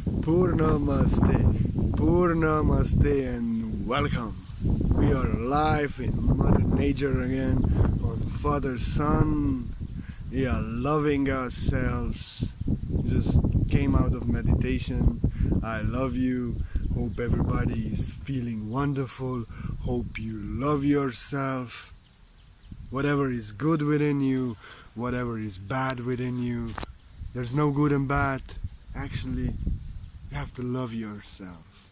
Purnamaste and welcome. We are live in Mother Nature again on Father Son. We are loving ourselves. Just came out of meditation. I love you. Hope everybody is feeling wonderful. Hope you love yourself. Whatever is good within you, whatever is bad within you, there's no good and bad. Actually, you have to love yourself.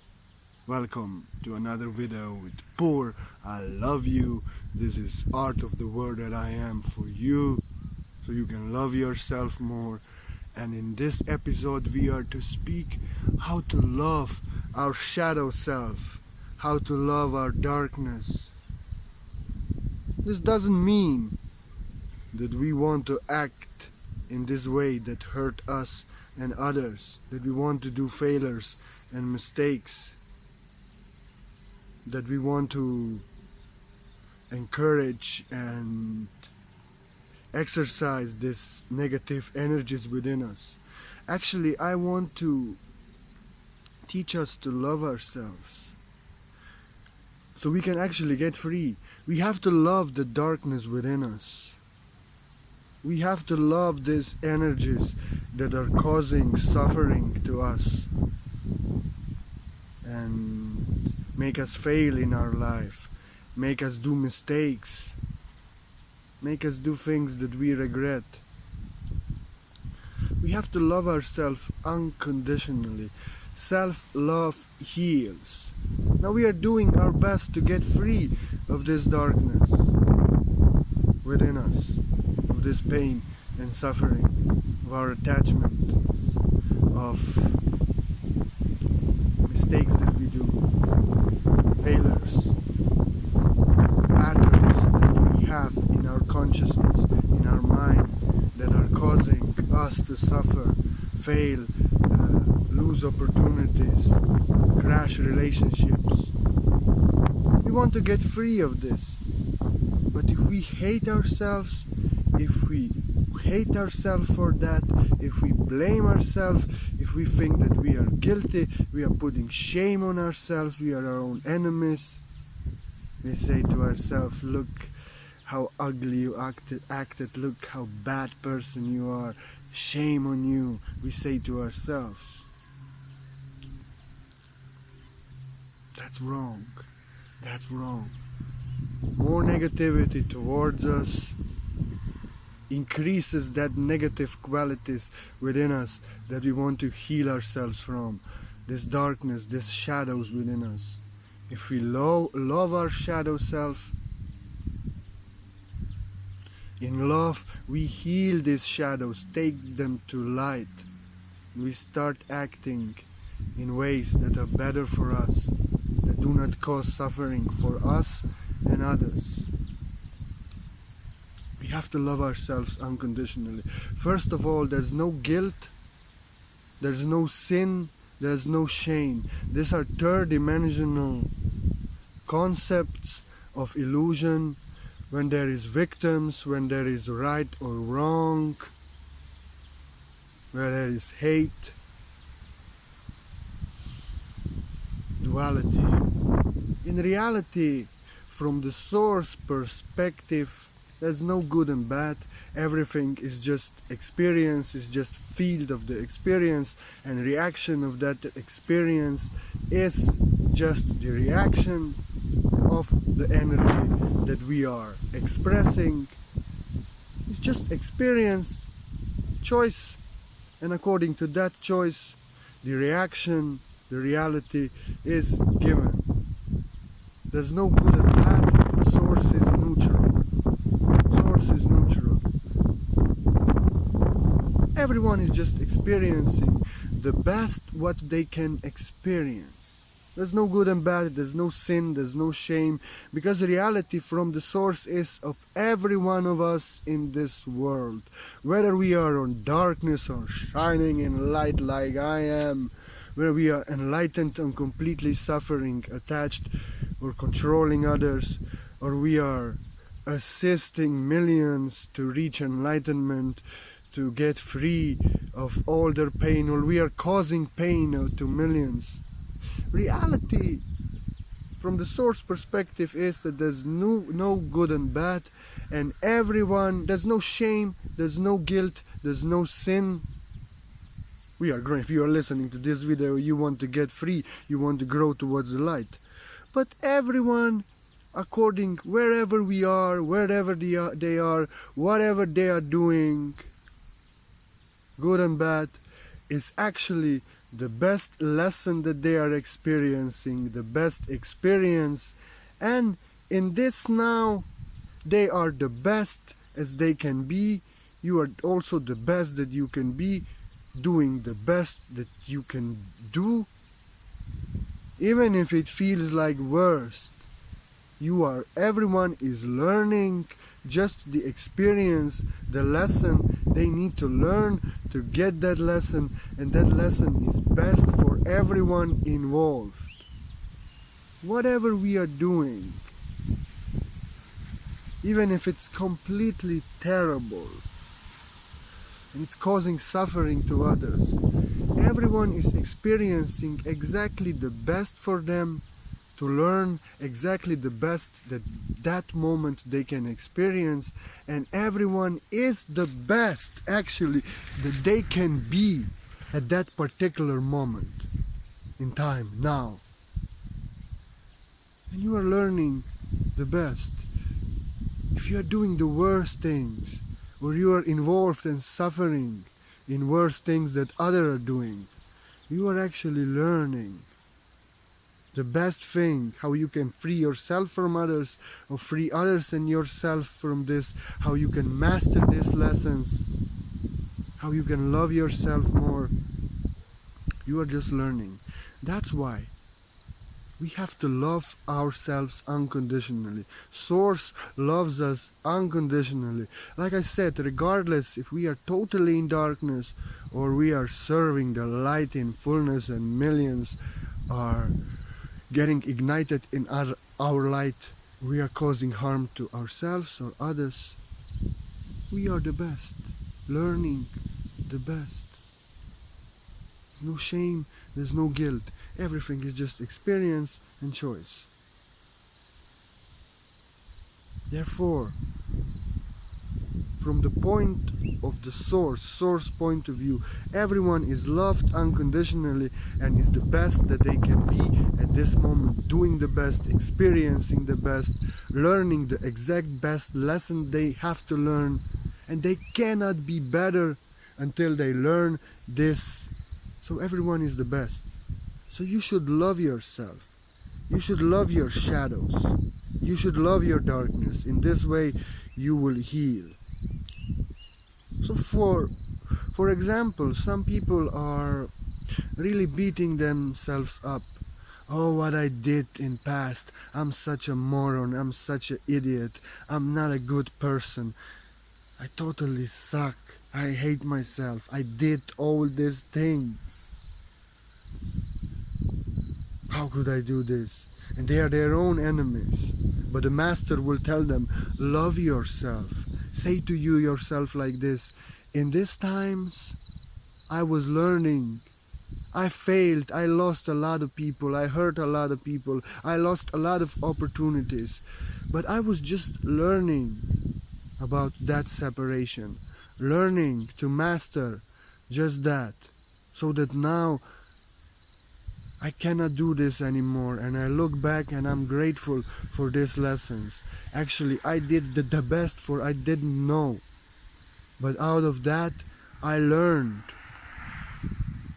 Welcome to another video with Pur. I love you. This is art of the word that I am for you, so you can love yourself more. And in this episode we are to speak how to love our shadow self, how to love our darkness. This doesn't mean that we want to act in this way that hurt us and others, that we want to do failures and mistakes, that we want to encourage and exercise these negative energies within us. Actually, I want to teach us to love ourselves so we can actually get free. We have to love the darkness within us. We have to love these energies that are causing suffering to us and make us fail in our life, make us do mistakes, make us do things that we regret. We have to love ourselves unconditionally. Self-love heals. Now we are doing our best to get free of this darkness within us, of this pain and suffering, of our attachments, of mistakes that we do, failures, patterns that we have in our consciousness, in our mind, that are causing us to suffer, fail, lose opportunities, crash relationships. We want to get free of this. But if we hate ourselves, if we hate ourselves for that, if we blame ourselves, if we think that we are guilty, we are putting shame on ourselves, we are our own enemies, we say to ourselves, look how ugly you acted, look how bad person you are, shame on you, we say to ourselves. That's wrong. That's wrong. More negativity towards us increases that negative qualities within us that we want to heal ourselves from. This darkness, these shadows within us. If we love our shadow self, in love we heal these shadows, take them to light. We start acting in ways that are better for us, that do not cause suffering for us and others. We have to love ourselves unconditionally. First of all, there's no guilt, there's no sin, there's no shame. These are third-dimensional concepts of illusion. When there is victims, when there is right or wrong, where there is hate, duality. In reality, from the source perspective, there's no good and bad. Everything is just experience, is just field of the experience, and reaction of that experience is just the reaction of the energy that we are expressing. It's just experience, choice, and according to that choice, the reaction, the reality is given. There's no good and bad. Source is neutral. Source is neutral. Everyone is just experiencing the best what they can experience. There's no good and bad, there's no sin, there's no shame, because reality from the source is of every one of us in this world. Whether we are on darkness or shining in light like I am, where we are enlightened and completely suffering, attached or controlling others, or we are assisting millions to reach enlightenment, to get free of all their pain, or we are causing pain to millions. Reality from the source perspective is that there's no good and bad, and everyone, there's no shame, there's no guilt, there's no sin. We are growing. If you are listening to this video, you want to get free, you want to grow towards the light. But everyone, according wherever we are, wherever they are, whatever they are doing, good and bad, is actually the best lesson that they are experiencing, the best experience. And in this now, they are the best as they can be. You are also the best that you can be, doing the best that you can do. Even if it feels like worst, everyone is learning just the experience, the lesson they need to learn to get that lesson, and that lesson is best for everyone involved. Whatever we are doing, even if it's completely terrible and it's causing suffering to others, everyone is experiencing exactly the best for them, to learn exactly the best that moment they can experience, and everyone is the best actually that they can be at that particular moment in time now. And you are learning the best. If you are doing the worst things, or you are involved in suffering in worse things that others are doing, you are actually learning the best thing, how you can free yourself from others, or free others and yourself from this, how you can master these lessons, how you can love yourself more. You are just learning. That's why we have to love ourselves unconditionally. Source loves us unconditionally. Like I said, regardless if we are totally in darkness or we are serving the light in fullness and millions are getting ignited in our light, we are causing harm to ourselves or others. We are the best, learning the best. There's no shame, there's no guilt. Everything is just experience and choice. Therefore, from the point of the source point of view, everyone is loved unconditionally and is the best that they can be at this moment, doing the best, experiencing the best, learning the exact best lesson they have to learn, and they cannot be better until they learn this. So everyone is the best. So you should love yourself. You should love your shadows. You should love your darkness. In this way, you will heal. So for example, some people are really beating themselves up. Oh, what I did in past. I'm such a moron. I'm such an idiot. I'm not a good person. I totally suck. I hate myself. I did all these things. How could I do this? And they are their own enemies. But the master will tell them, love yourself. Say to you yourself like this: in these times, I was learning. I failed. I lost a lot of people. I hurt a lot of people. I lost a lot of opportunities. But I was just learning about that separation. Learning to master just that. So that now I cannot do this anymore, and I look back and I'm grateful for these lessons. Actually, I did the best for I didn't know, but out of that I learned.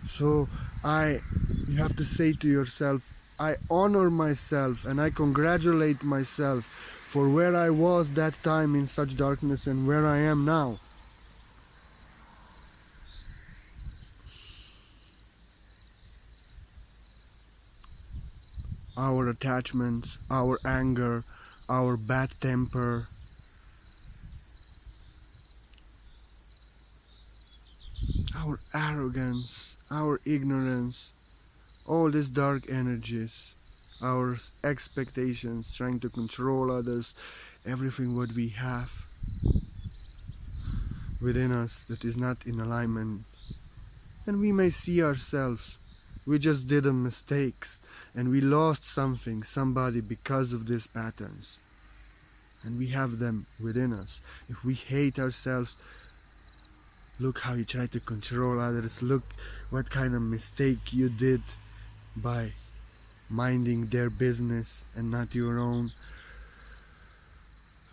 So you have to say to yourself, I honor myself and I congratulate myself for where I was that time in such darkness and where I am now. Our attachments, our anger, our bad temper, our arrogance, our ignorance, all these dark energies, our expectations, trying to control others, everything what we have. within us that is not in alignment. And we may see ourselves, we just did a mistakes and we lost something, somebody because of these patterns. And we have them within us. If we hate ourselves, look how you try to control others. Look what kind of mistake you did by minding their business and not your own.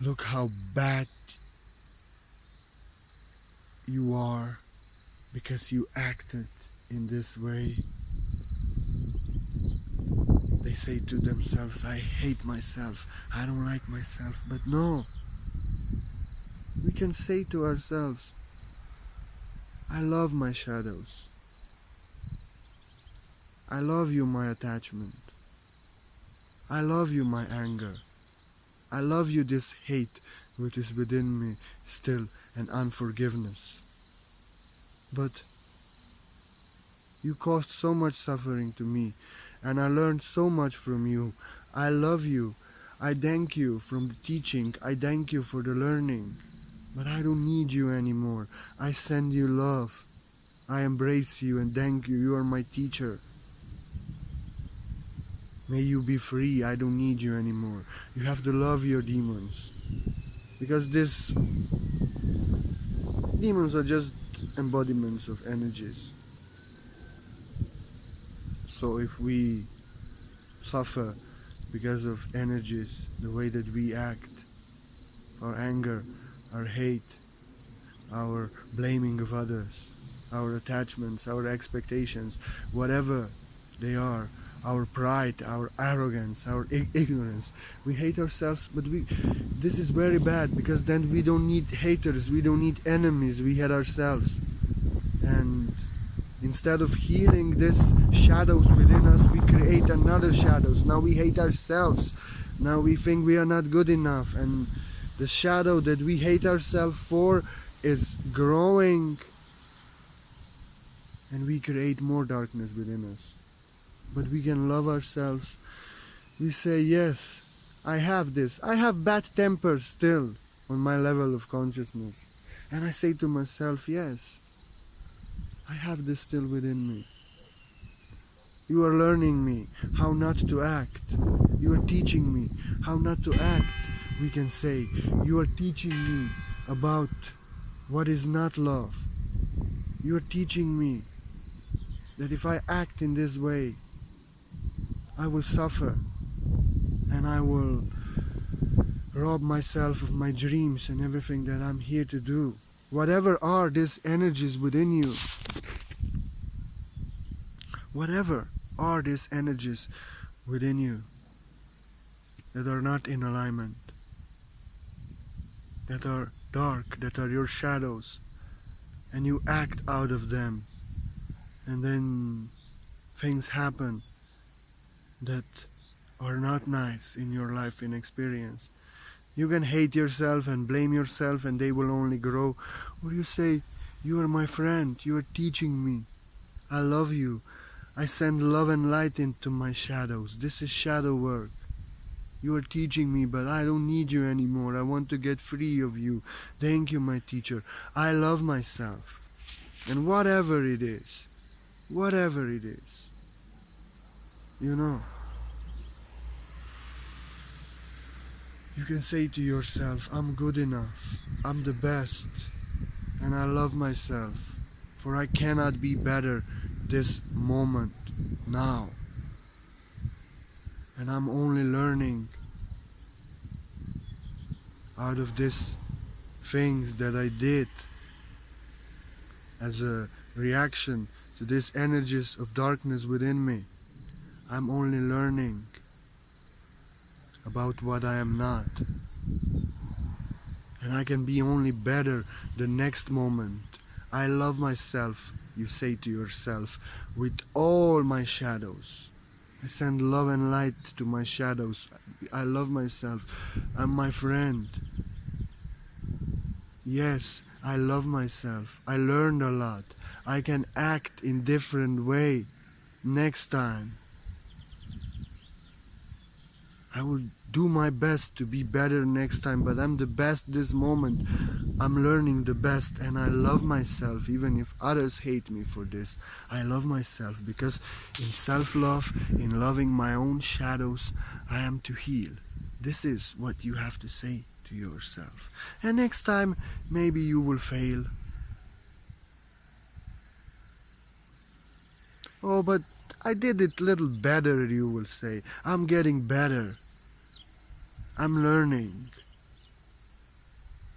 Look how bad you are because you acted in this way. They say to themselves, I hate myself, I don't like myself. But no, we can say to ourselves, I love my shadows. I love you, my attachment. I love you, my anger. I love you, this hate which is within me still, and unforgiveness. But you caused so much suffering to me, and I learned so much from you. I love you. I thank you from the teaching. I thank you for the learning. But I don't need you anymore. I send you love. I embrace you and thank you. You are my teacher. May you be free. I don't need you anymore. You have to love your demons. Because these demons are just embodiments of energies. So if we suffer because of energies, the way that we act, our anger, our hate, our blaming of others, our attachments, our expectations, whatever they are, our pride, our arrogance, our ignorance, we hate ourselves. But this is very bad, because then we don't need haters, we don't need enemies, we hate ourselves. And instead of healing these shadows within us, we create another shadows. Now we hate ourselves. Now we think we are not good enough. And the shadow that we hate ourselves for is growing. And we create more darkness within us. But we can love ourselves. We say, yes, I have this. I have bad temper still on my level of consciousness. And I say to myself, yes, I have this still within me. You are learning me how not to act. You are teaching me how not to act, we can say. You are teaching me about what is not love. You are teaching me that if I act in this way, I will suffer and I will rob myself of my dreams and everything that I'm here to do. Whatever are these energies within you, whatever are these energies within you that are not in alignment, that are dark, that are your shadows, and you act out of them, and then things happen that are not nice in your life, in experience. You can hate yourself and blame yourself and they will only grow. Or you say, you are my friend, you are teaching me, I love you, I send love and light into my shadows. This is shadow work. You are teaching me, but I don't need you anymore. I want to get free of you. Thank you, my teacher. I love myself. And whatever it is, you know, you can say to yourself, I'm good enough, I'm the best, and I love myself, for I cannot be better this moment, now. And I'm only learning out of these things that I did as a reaction to these energies of darkness within me. I'm only learning about what I am not. And I can be only better the next moment. I love myself, you say to yourself, with all my shadows. I send love and light to my shadows. I love myself. I'm my friend. Yes, I love myself. I learned a lot. I can act in different way next time. I will do my best to be better next time, but I'm the best this moment. I'm learning the best, and I love myself even if others hate me for this. I love myself because in self-love, in loving my own shadows, I am to heal. This is what you have to say to yourself. And next time, maybe you will fail. Oh, but I did it a little better, you will say. I'm getting better. I'm learning.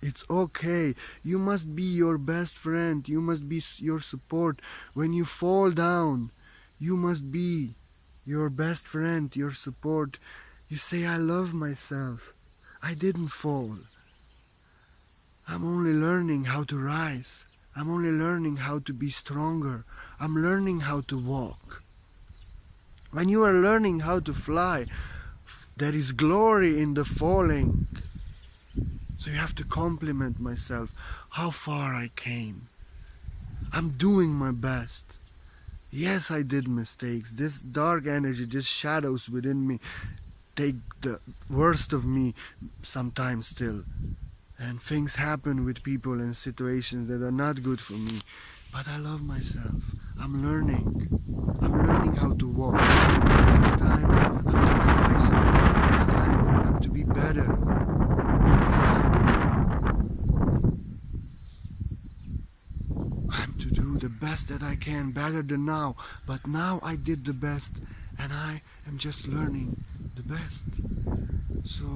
It's okay. You must be your best friend. You must be your support. When you fall down, you must be your best friend, your support. You say, I love myself. I didn't fall. I'm only learning how to rise. I'm only learning how to be stronger. I'm learning how to walk. When you are learning how to fly, there is glory in the falling. So you have to compliment myself how far I came. I'm doing my best. Yes, I did mistakes. This dark energy, these shadows within me take the worst of me sometimes still. And things happen with people and situations that are not good for me. But I love myself. I'm learning. I'm learning how to walk. Next time, I'm to be wiser. Next time, I'm to be better. Next time, I'm to do the best that I can, better than now. But now I did the best, and I am just learning the best. So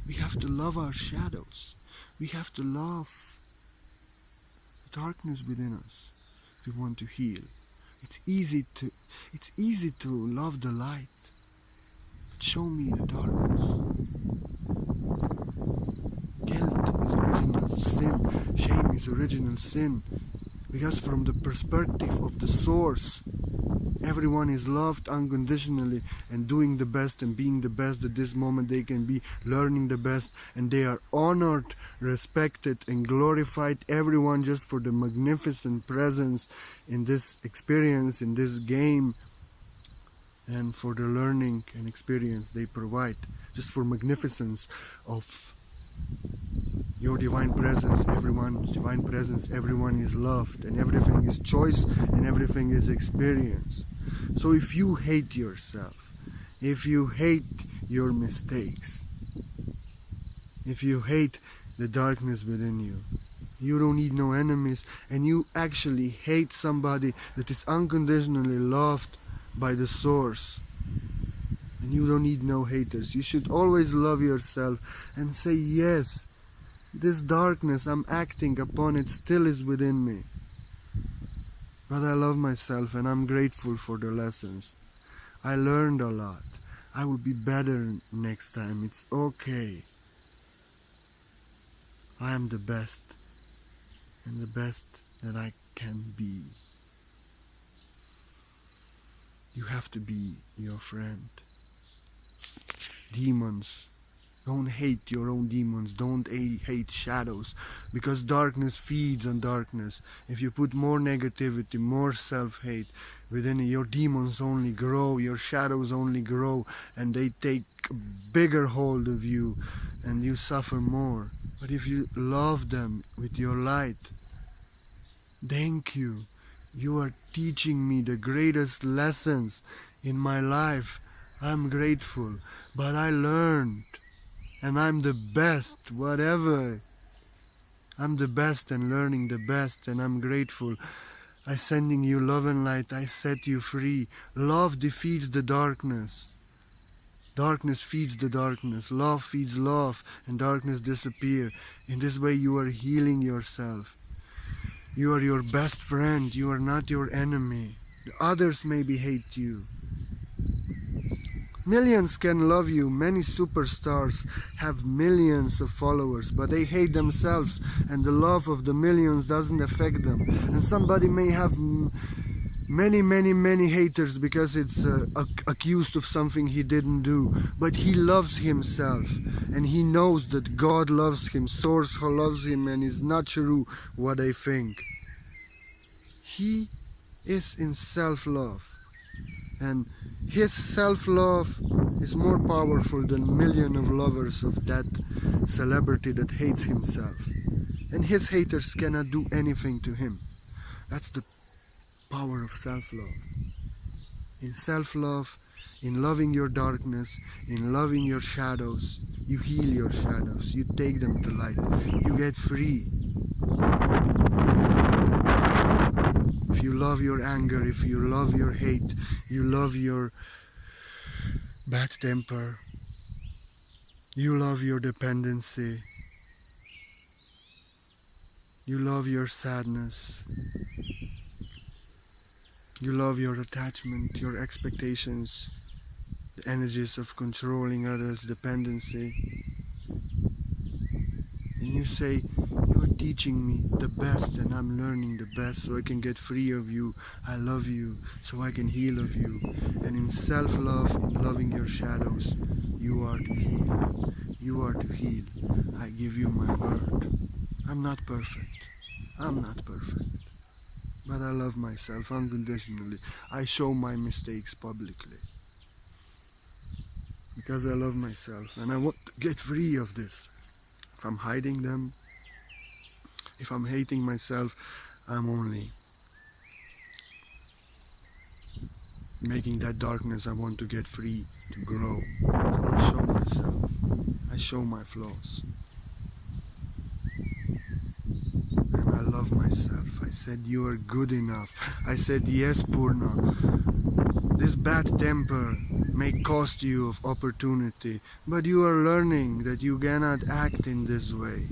we have to love our shadows. We have to love the darkness within us if we want to heal. It's easy to love the light. But show me the darkness. Guilt is original sin. Shame is original sin. Because from the perspective of the source, everyone is loved unconditionally and doing the best and being the best at this moment they can be, learning the best, and they are honored, respected and glorified, everyone just for the magnificent presence in this experience, in this game, and for the learning and experience they provide, just for magnificence of your divine presence. Divine presence, everyone is loved, and everything is choice and everything is experience. So if you hate yourself, if you hate your mistakes, if you hate the darkness within you, you don't need no enemies, and you actually hate somebody that is unconditionally loved by the source, and you don't need no haters. You should always love yourself and say, yes, this darkness, I'm acting upon it, still is within me. But I love myself and I'm grateful for the lessons. I learned a lot. I will be better next time. It's okay. I am the best, and the best that I can be. You have to be your friend. Demons. Don't hate your own demons. Don't hate shadows, because darkness feeds on darkness. If you put more negativity, more self-hate within your demons only grow, your shadows only grow, and they take a bigger hold of you, and you suffer more. But if you love them with your light, thank you. You are teaching me the greatest lessons in my life. I'm grateful, but I learned. And I'm the best, whatever. I'm the best and learning the best, and I'm grateful. I'm sending you love and light. I set you free. Love defeats the darkness. Darkness feeds the darkness. Love feeds love, and darkness disappears. In this way you are healing yourself. You are your best friend. You are not your enemy. The others maybe hate you. Millions can love you. Many superstars have millions of followers, but they hate themselves, and the love of the millions doesn't affect them. And somebody may have many haters because it's accused of something he didn't do, but he loves himself, and he knows that God loves him, Source loves him, and it's not true what I think. He is in self-love, and his self-love is more powerful than millions of lovers of that celebrity that hates himself. And his haters cannot do anything to him. That's the power of self-love. In self-love, in loving your darkness, in loving your shadows, you heal your shadows, you take them to light, you get free. If you love your anger, if you love your hate, you love your bad temper, you love your dependency, you love your sadness, you love your attachment, your expectations, the energies of controlling others, dependency. And you say, you are teaching me the best and I'm learning the best so I can get free of you. I love you so I can heal of you. And in self-love, in loving your shadows, you are to heal. You are to heal. I give you my word. I'm not perfect. I'm not perfect. But I love myself unconditionally. I show my mistakes publicly. Because I love myself and I want to get free of this. If I'm hiding them, if I'm hating myself, I'm only making that darkness I want to get free to grow. So I show myself. I show my flaws. And I love myself. I said, you are good enough. I said, yes, Purna. This bad temper may cost you of opportunity, but you are learning that you cannot act in this way.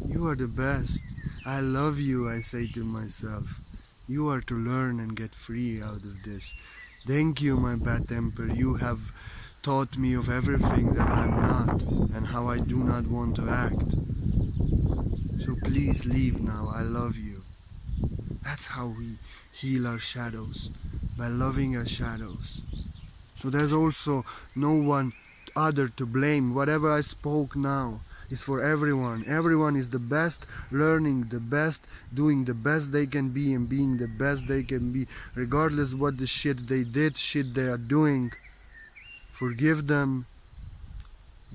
You are the best. I love you, I say to myself. You are to learn and get free out of this. Thank you, my bad temper. You have taught me of everything that I'm not and how I do not want to act. So please leave now. I love you. That's how we heal our shadows, by loving our shadows. So there's also no one other to blame. Whatever I spoke now is for everyone. Everyone is the best, learning the best, doing the best they can be and being the best they can be, regardless what the shit they did, shit they are doing. Forgive them.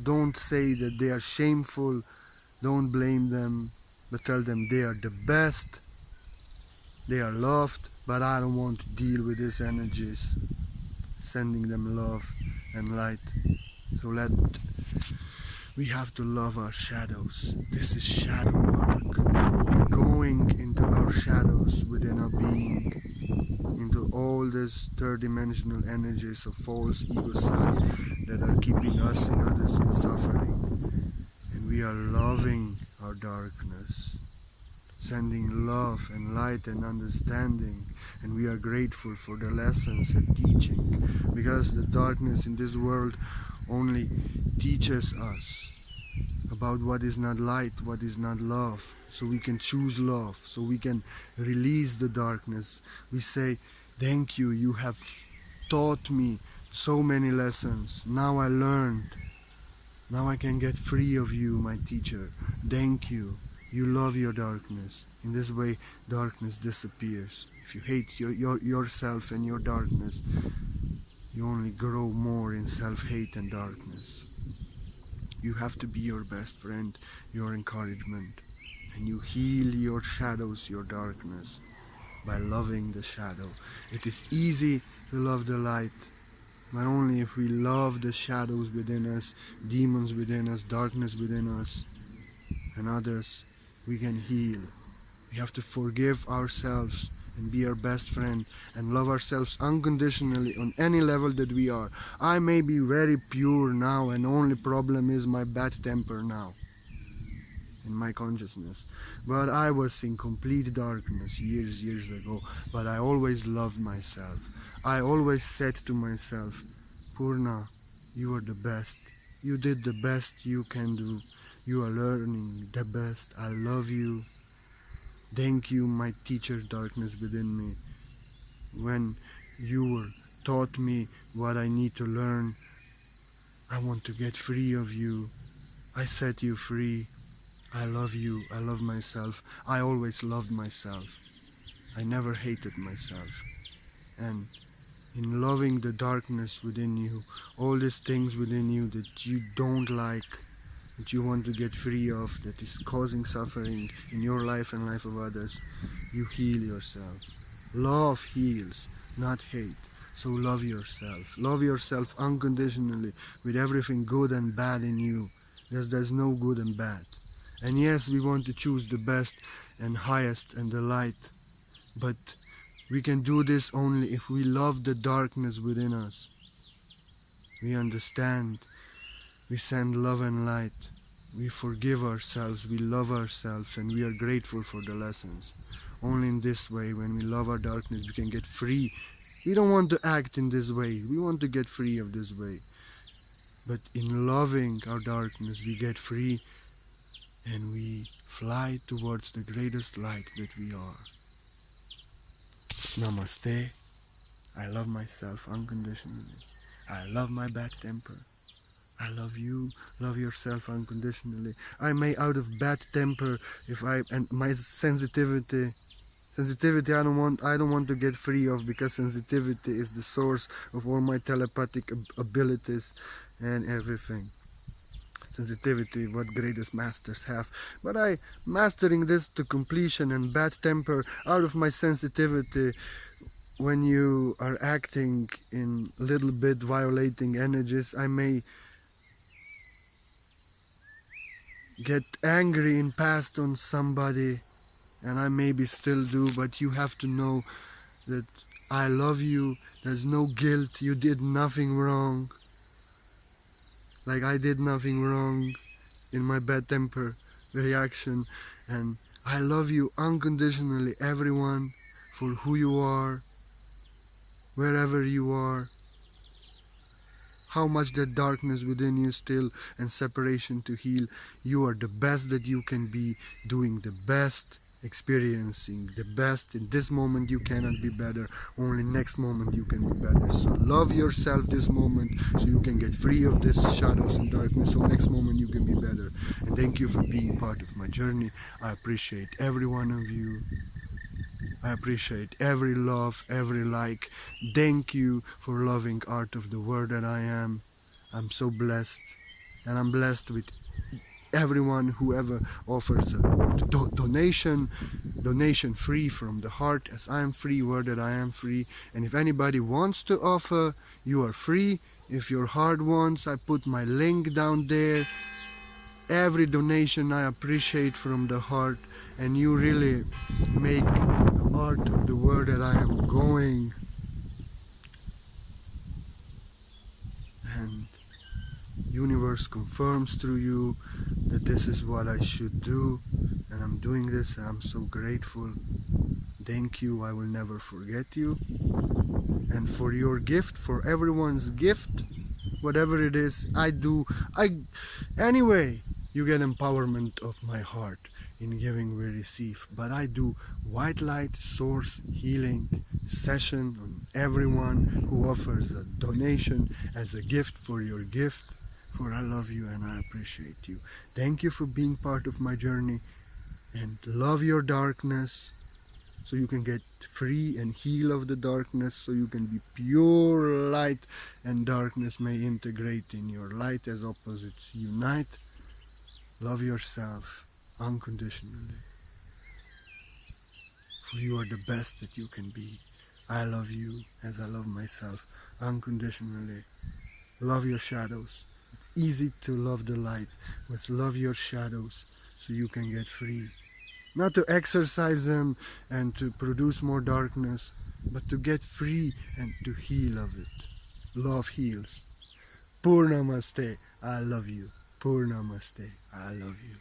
Don't say that they are shameful. Don't blame them, but tell them they are the best. They are loved, but I don't want to deal with these energies. Sending them love and light. So we have to love our shadows. This is shadow work. Going into our shadows within our being, into all these third-dimensional energies of false ego self that are keeping us and others in suffering. And we are loving our darkness, sending love and light and understanding. And we are grateful for the lessons and teaching, because the darkness in this world only teaches us about what is not light, what is not love, so we can choose love, so we can release the darkness. We say, thank you, you have taught me so many lessons. Now I learned. Now I can get free of you, my teacher. Thank you. You love your darkness. In this way, darkness disappears. If you hate yourself and your darkness, you only grow more in self-hate and darkness. You have to be your best friend, your encouragement, and you heal your shadows, your darkness, by loving the shadow. It is easy to love the light, but only if we love the shadows within us, demons within us, darkness within us, and others, we can heal. We have to forgive ourselves and be our best friend and love ourselves unconditionally on any level that we are. I may be very pure now, and only problem is my bad temper now in my consciousness, but I was in complete darkness years ago. But I always loved myself. I always said to myself, Purna, you are the best. You did the best you can do. You are learning the best. I love you. Thank you, my teacher, darkness within me. When you taught me what I need to learn, I want to get free of you. I set you free. I love you. I love myself. I always loved myself. I never hated myself. And in loving the darkness within you, all these things within you that you don't like, that you want to get free of, that is causing suffering in your life and life of others. You heal yourself. Love heals, not hate. So love yourself. Love yourself unconditionally with everything good and bad in you. Because there's no good and bad. And yes, we want to choose the best and highest and the light. But we can do this only if we love the darkness within us. We understand. We send love and light. We forgive ourselves. We love ourselves. And we are grateful for the lessons. Only in this way, when we love our darkness, we can get free. We don't want to act in this way. We want to get free of this way. But in loving our darkness, we get free and we fly towards the greatest light that we are. Namaste. I love myself unconditionally. I love my bad temper. I love you. Love yourself unconditionally. I may out of bad temper and my sensitivity I don't want to get free of, because sensitivity is the source of all my telepathic abilities and everything. Sensitivity, what greatest masters have. But I mastering this to completion, and bad temper out of my sensitivity. When you are acting in little bit violating energies, I may get angry in past on somebody, and I maybe still do, but you have to know that I love you. There's no guilt. You did nothing wrong. Like I did nothing wrong in my bad temper reaction. And I love you unconditionally, everyone, for who you are, wherever you are. How much that darkness within you still and separation to heal. You are the best that you can be, doing the best, experiencing the best. In this moment you cannot be better, only next moment you can be better. So love yourself this moment so you can get free of this shadows and darkness, so next moment you can be better. And thank you for being part of my journey. I appreciate every one of you. I appreciate every love, every like. Thank you for loving Art of the Word that I am. I'm so blessed, and I'm blessed with everyone who ever offers a donation free from the heart, as I am free, word that I am free. And if anybody wants to offer, you are free. If your heart wants, I put my link down there. Every donation I appreciate from the heart, and you really make the art of the word that I am going. And universe confirms through you that this is what I should do, and I'm doing this, and I'm so grateful. Thank you. I will never forget you. And for your gift, for everyone's gift, whatever it is, anyway, you get empowerment of my heart. In giving we receive. But I do white light source healing session on everyone who offers a donation as a gift for your gift. For I love you and I appreciate you. Thank you for being part of my journey, and love your darkness so you can get free and heal of the darkness, so you can be pure light, and darkness may integrate in your light as opposites unite. Love yourself unconditionally, for you are the best that you can be. I love you as I love myself unconditionally. Love your shadows. It's easy to love the light, but love your shadows so you can get free. Not to exercise them and to produce more darkness, but to get free and to heal of it. Love heals. Purnamaste, I love you. Purnamaste, I love you.